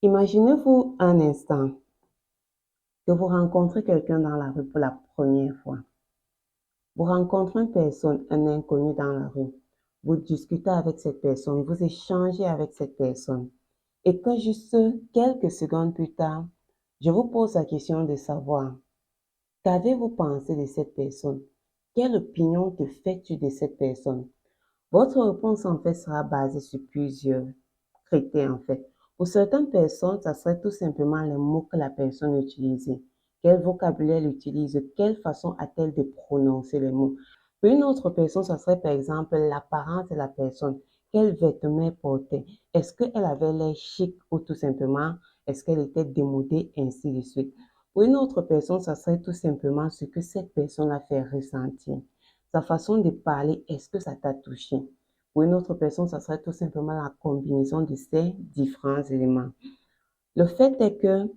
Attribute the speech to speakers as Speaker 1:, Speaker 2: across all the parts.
Speaker 1: Imaginez-vous un instant que vous rencontrez quelqu'un dans la rue pour la première fois. Vous rencontrez une personne, un inconnu dans la rue. Vous discutez avec cette personne, vous échangez avec cette personne. Et que juste quelques secondes plus tard, je vous pose la question de savoir, qu'avez-vous pensé de cette personne? Quelle opinion te fais-tu de cette personne? Votre réponse en fait sera basée sur plusieurs critères en fait. Pour certaines personnes, ça serait tout simplement les mots que la personne utilise. Quel vocabulaire elle utilise, quelle façon a-t-elle de prononcer les mots. Pour une autre personne, ça serait par exemple l'apparence de la personne. Quels vêtements elle portait? Est-ce qu'elle avait l'air chic ou tout simplement est-ce qu'elle était démodée, ainsi de suite. Pour une autre personne, ça serait tout simplement ce que cette personne a fait ressentir. Sa façon de parler, est-ce que ça t'a touché? Pour une autre personne, ça serait tout simplement la combinaison de ces différents éléments. Le fait est que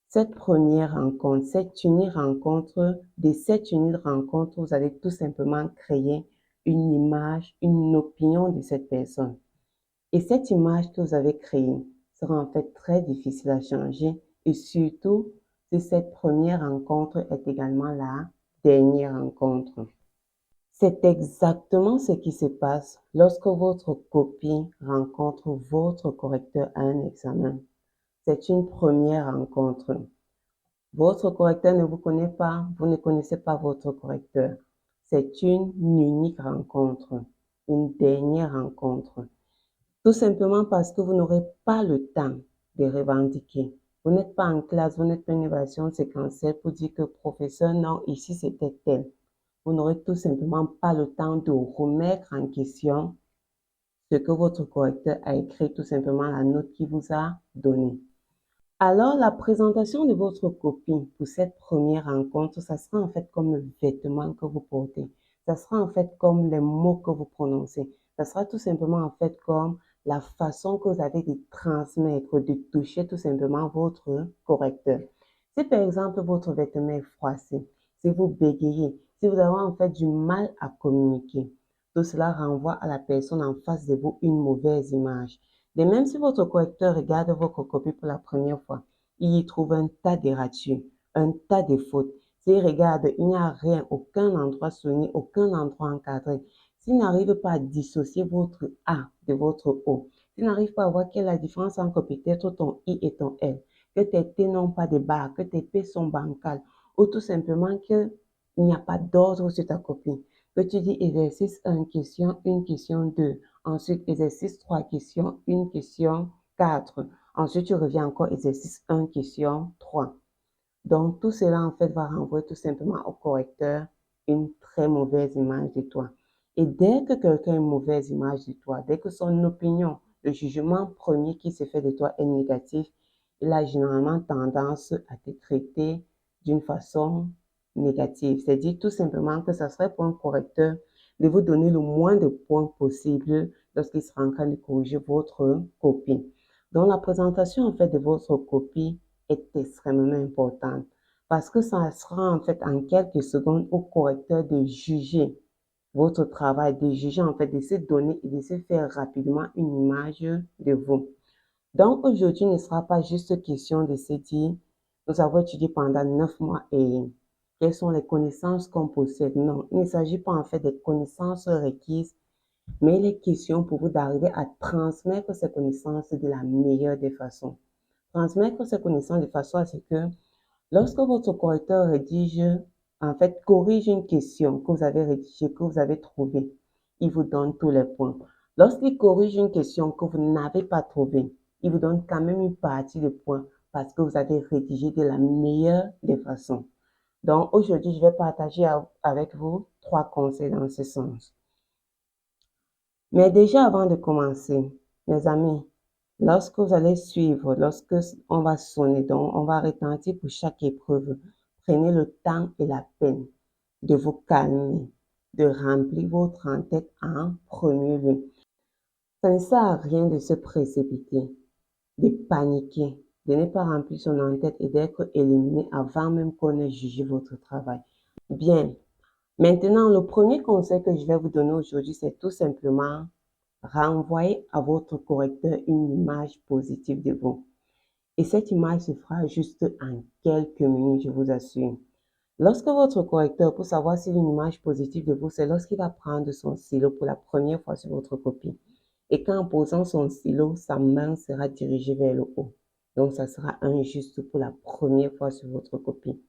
Speaker 1: cette première rencontre, cette unique rencontre, de cette unique rencontre, vous allez tout simplement créer une image, une opinion de cette personne. Et cette image que vous avez créée sera en fait très difficile à changer et surtout si cette première rencontre est également la dernière rencontre. C'est exactement ce qui se passe lorsque votre copie rencontre votre correcteur à un examen. C'est une première rencontre. Votre correcteur ne vous connaît pas, vous ne connaissez pas votre correcteur. C'est une unique rencontre, une dernière rencontre. Tout simplement parce que vous n'aurez pas le temps de revendiquer. Vous n'êtes pas en classe, vous n'êtes pas une évaluation séquentielle pour dire que professeur, non, ici c'était tel. Vous n'aurez tout simplement pas le temps de remettre en question ce que votre correcteur a écrit, tout simplement la note qu'il vous a donnée. Alors, la présentation de votre copie pour cette première rencontre, ça sera en fait comme le vêtement que vous portez. Ça sera en fait comme les mots que vous prononcez. Ça sera tout simplement en fait comme la façon que vous avez de transmettre, de toucher tout simplement votre correcteur. Si par exemple votre vêtement est froissé, si vous bégayez, si vous avez en fait du mal à communiquer, tout cela renvoie à la personne en face de vous une mauvaise image. De même, si votre correcteur regarde votre copie pour la première fois, il y trouve un tas de ratures, un tas de fautes. S'il regarde, il n'y a rien, aucun endroit souligné, aucun endroit encadré. S'il n'arrive pas à dissocier votre A de votre O, s'il n'arrive pas à voir quelle est la différence entre peut-être ton I et ton L, que tes T n'ont pas de barres, que tes P sont bancales, ou tout simplement qu'il n'y a pas d'ordre sur ta copie, que tu dis exercice 1, question 2, ensuite exercice 3, question 1, question 4, ensuite tu reviens encore exercice 1, question 3. Donc tout cela en fait va renvoyer tout simplement au correcteur une très mauvaise image de toi. Et dès que quelqu'un a une mauvaise image de toi, dès que son opinion, le jugement premier qui se fait de toi est négatif, il a généralement tendance à te traiter d'une façon négative. C'est-à-dire tout simplement que ça serait pour un correcteur de vous donner le moins de points possible lorsqu'il sera en train de corriger votre copie. Donc la présentation en fait de votre copie est extrêmement importante parce que ça sera en fait en quelques secondes au correcteur de juger votre travail, de juger en fait, de se donner et de se faire rapidement une image de vous. Donc aujourd'hui ne sera pas juste question de se dire, nous avons étudié pendant 9 mois et quelles sont les connaissances qu'on possède. Non, il ne s'agit pas en fait des connaissances requises, mais il est question pour vous d'arriver à transmettre ces connaissances de la meilleure des façons. Transmettre ces connaissances de façon à ce que lorsque votre correcteur rédige, en fait, corrige une question que vous avez rédigée, que vous avez trouvée, il vous donne tous les points. Lorsqu'il corrige une question que vous n'avez pas trouvée, il vous donne quand même une partie des points parce que vous avez rédigé de la meilleure des façons. Donc, aujourd'hui, je vais partager avec vous 3 conseils dans ce sens. Mais déjà, avant de commencer, mes amis, lorsque vous allez suivre, lorsque on va sonner, donc on va retentir pour chaque épreuve, prenez le temps et la peine de vous calmer, de remplir votre en-tête en premier lieu. Ça ne sert à rien de se précipiter, de paniquer, de ne pas remplir son en-tête et d'être éliminé avant même qu'on ait jugé votre travail. Bien, maintenant, le premier conseil que je vais vous donner aujourd'hui, c'est tout simplement renvoyer à votre correcteur une image positive de vous. Et cette image se fera juste en quelques minutes, je vous assure. Lorsque votre correcteur, pour savoir s'il a une image positive de vous, c'est lorsqu'il va prendre son stylo pour la première fois sur votre copie. Et qu'en posant son stylo, sa main sera dirigée vers le haut. Donc, ça sera un juste pour la première fois sur votre copie.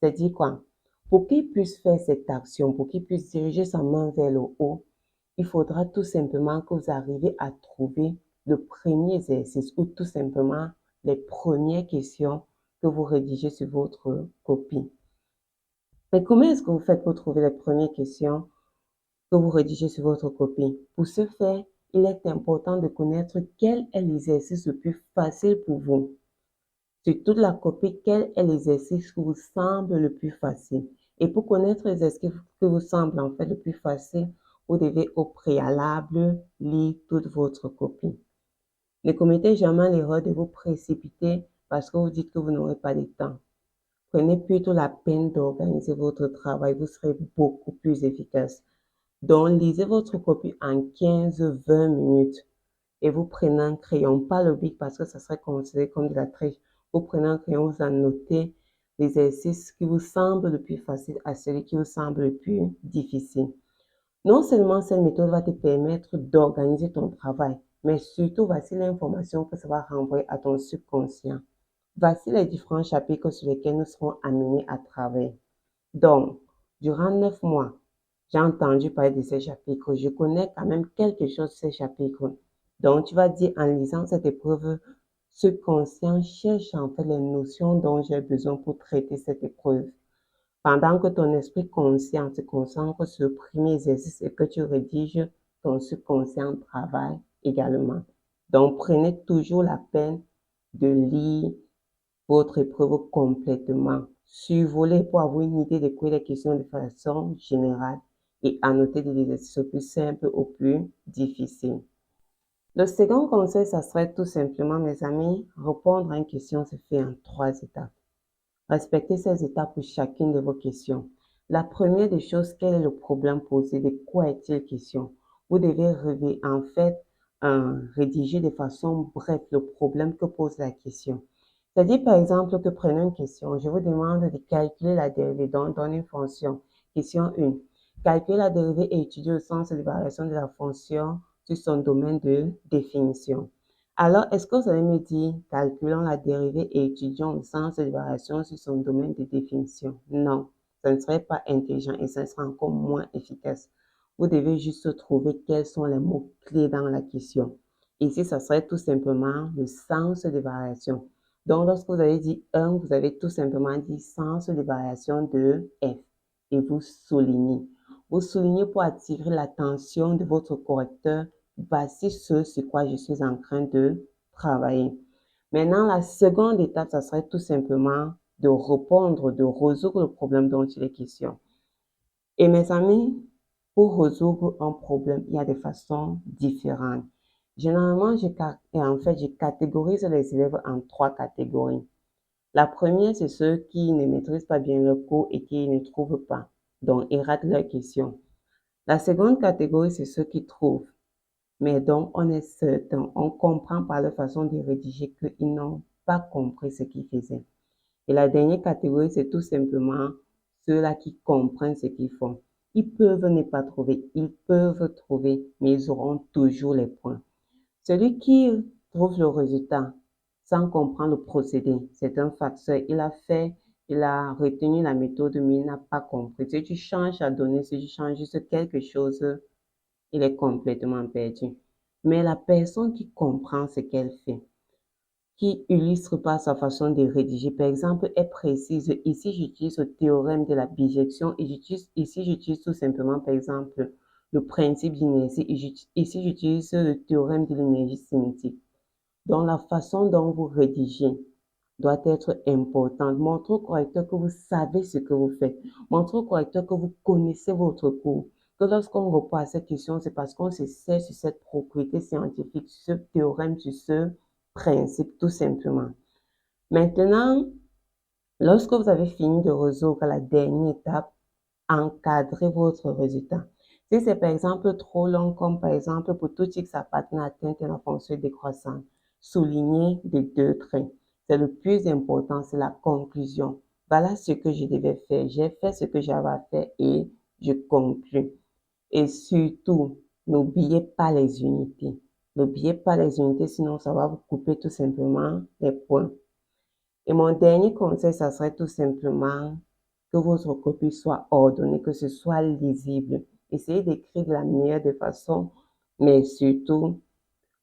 Speaker 1: C'est-à-dire quoi? Pour qu'il puisse faire cette action, pour qu'il puisse diriger sa main vers le haut, il faudra tout simplement que vous arriviez à trouver le premier exercice ou tout simplement les premières questions que vous rédigez sur votre copie. Mais comment est-ce que vous faites pour trouver les premières questions que vous rédigez sur votre copie? Pour ce faire, il est important de connaître quel est l'exercice le plus facile pour vous. Sur toute la copie, quel est l'exercice qui vous semble le plus facile? Et pour connaître l'exercice qui vous semble en fait le plus facile, vous devez au préalable lire toute votre copie. Ne commettez jamais l'erreur de vous précipiter parce que vous dites que vous n'aurez pas de temps. Prenez plutôt la peine d'organiser votre travail, vous serez beaucoup plus efficace. Donc, lisez votre copie en 15-20 minutes et vous prenez un crayon, pas le bic parce que ça serait considéré comme de la triche. Vous prenez un crayon, vous annotez l'exercice qui vous semble le plus facile à celui qui vous semble le plus difficile. Non seulement cette méthode va te permettre d'organiser ton travail, mais surtout voici l'information que ça va renvoyer à ton subconscient. Voici les différents chapitres sur lesquels nous serons amenés à travailler. Donc, durant 9 mois, j'ai entendu parler de ces chapitres. Je connais quand même quelque chose de ces chapitres. Donc, tu vas dire en lisant cette épreuve, subconscient cherche en fait les notions dont j'ai besoin pour traiter cette épreuve. Pendant que ton esprit conscient se concentre sur le premier exercice et que tu rédiges, ton subconscient travaille également. Donc, prenez toujours la peine de lire votre épreuve complètement. Survolez pour avoir une idée de quoi les questions de façon générale et annoter des exercices plus simples ou plus difficiles. Le second conseil, ça serait tout simplement, mes amis, répondre à une question se fait en 3 étapes. Respectez ces étapes pour chacune de vos questions. La première des choses, quel est le problème posé? De quoi est-il question? Vous devez en fait rédiger de façon brève le problème que pose la question. C'est-à-dire, par exemple, que prenons une question. Je vous demande de calculer la dérivée. Donc, donne une fonction. Question 1. Calculer la dérivée et étudier le sens de variation de la fonction sur son domaine de définition. Alors, est-ce que vous allez me dire, calculons la dérivée et étudions le sens de variation sur son domaine de définition? Non, ça ne serait pas intelligent et ça sera encore moins efficace. Vous devez juste trouver quels sont les mots-clés dans la question. Ici, ça serait tout simplement le sens de variation. Donc, lorsque vous avez dit 1, vous avez tout simplement dit sens de variation de f et vous soulignez. Vous soulignez pour attirer l'attention de votre correcteur. Voici ce sur quoi je suis en train de travailler. Maintenant, la seconde étape, ça serait tout simplement de répondre, de résoudre le problème dont il est question. Et mes amis, pour résoudre un problème, il y a des façons différentes. Généralement, je catégorise les élèves en 3 catégories. La première, c'est ceux qui ne maîtrisent pas bien le cours et qui ne trouvent pas. Donc, ils ratent leurs questions. La seconde catégorie, c'est ceux qui trouvent. Mais donc, on est certain, on comprend par leur façon de rédiger qu'ils n'ont pas compris ce qu'ils faisaient. Et la dernière catégorie, c'est tout simplement ceux-là qui comprennent ce qu'ils font. Ils peuvent ne pas trouver, ils peuvent trouver, mais ils auront toujours les points. Celui qui trouve le résultat sans comprendre le procédé, c'est un facteur. Il a retenu la méthode, mais il n'a pas compris. Si tu changes la donnée, si tu changes juste quelque chose, il est complètement perdu. Mais la personne qui comprend ce qu'elle fait, qui illustre par sa façon de rédiger, par exemple, est précise. Ici, j'utilise le théorème de la bijection et ici, j'utilise tout simplement, par exemple, le principe d'inertie. Ici, j'utilise le théorème de l'énergie cinétique. Donc, la façon dont vous rédigez doit être importante. Montrez au correcteur que vous savez ce que vous faites. Montrez au correcteur que vous connaissez votre cours. Que lorsqu'on répond à cette question, c'est parce qu'on se sert sur cette propriété scientifique, sur ce théorème, sur ce principe, tout simplement. Maintenant, lorsque vous avez fini de résoudre la dernière étape, encadrez votre résultat. Si c'est par exemple trop long, comme par exemple pour tout x appartenant à atteindre la fonction décroissante, soulignez de 2 traits. C'est le plus important, c'est la conclusion. Voilà ce que je devais faire. J'ai fait ce que j'avais à faire et je conclus. Et surtout, n'oubliez pas les unités. N'oubliez pas les unités, sinon ça va vous couper tout simplement les points. Et mon dernier conseil, ça serait tout simplement que votre copie soit ordonnée, que ce soit lisible. Essayez d'écrire de la meilleure des façons, mais surtout,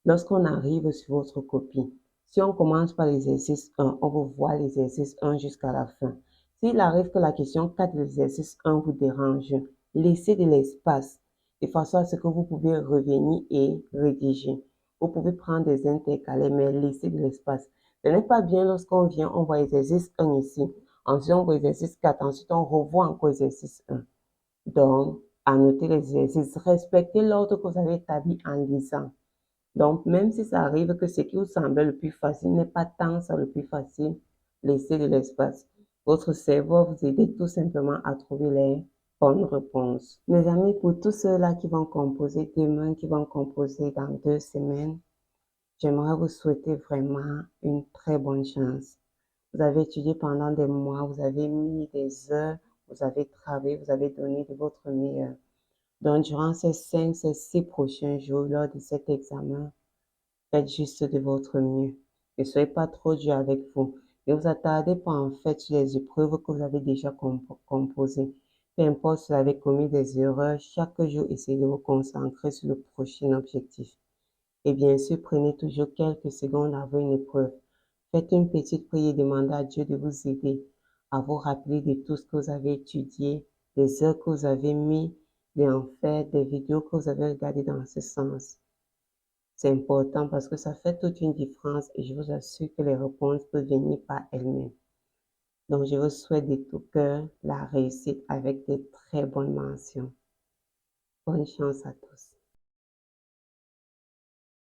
Speaker 1: lorsqu'on arrive sur votre copie, si on commence par l'exercice 1, on va voir l'exercice 1 jusqu'à la fin. S'il arrive que la question 4 de l'exercice 1 vous dérange, laissez de l'espace de façon à ce que vous pouvez revenir et rédiger. Vous pouvez prendre des intercalaires, mais laissez de l'espace. Ce n'est pas bien lorsqu'on vient, on voit exercice 1 ici, ensuite on voit exercice 4, ensuite on revoit encore exercice 1. Donc, annotez les exercices, respectez l'ordre que vous avez établi en lisant. Donc, même si ça arrive que ce qui vous semble le plus facile n'est pas tant ça le plus facile, laissez de l'espace. Votre cerveau va vous aider tout simplement à trouver les bonnes réponses. Mes amis, pour tous ceux-là qui vont composer demain, qui vont composer dans 2 semaines, j'aimerais vous souhaiter vraiment une très bonne chance. Vous avez étudié pendant des mois, vous avez mis des heures, vous avez travaillé, vous avez donné de votre meilleur. Donc, durant ces 5, ces 6 prochains jours, lors de cet examen, faites juste de votre mieux. Ne soyez pas trop dur avec vous. Ne vous attardez pas en fait sur les épreuves que vous avez déjà composées. Peu importe si vous avez commis des erreurs, chaque jour, essayez de vous concentrer sur le prochain objectif. Et bien sûr, prenez toujours quelques secondes avant une épreuve. Faites une petite prière et demandez à Dieu de vous aider à vous rappeler de tout ce que vous avez étudié, des heures que vous avez mis, et en fait des vidéos que vous avez regardées dans ce sens. C'est important parce que ça fait toute une différence et je vous assure que les réponses peuvent venir par elles-mêmes. Donc, je vous souhaite de tout cœur la réussite avec de très bonnes mentions. Bonne chance à tous.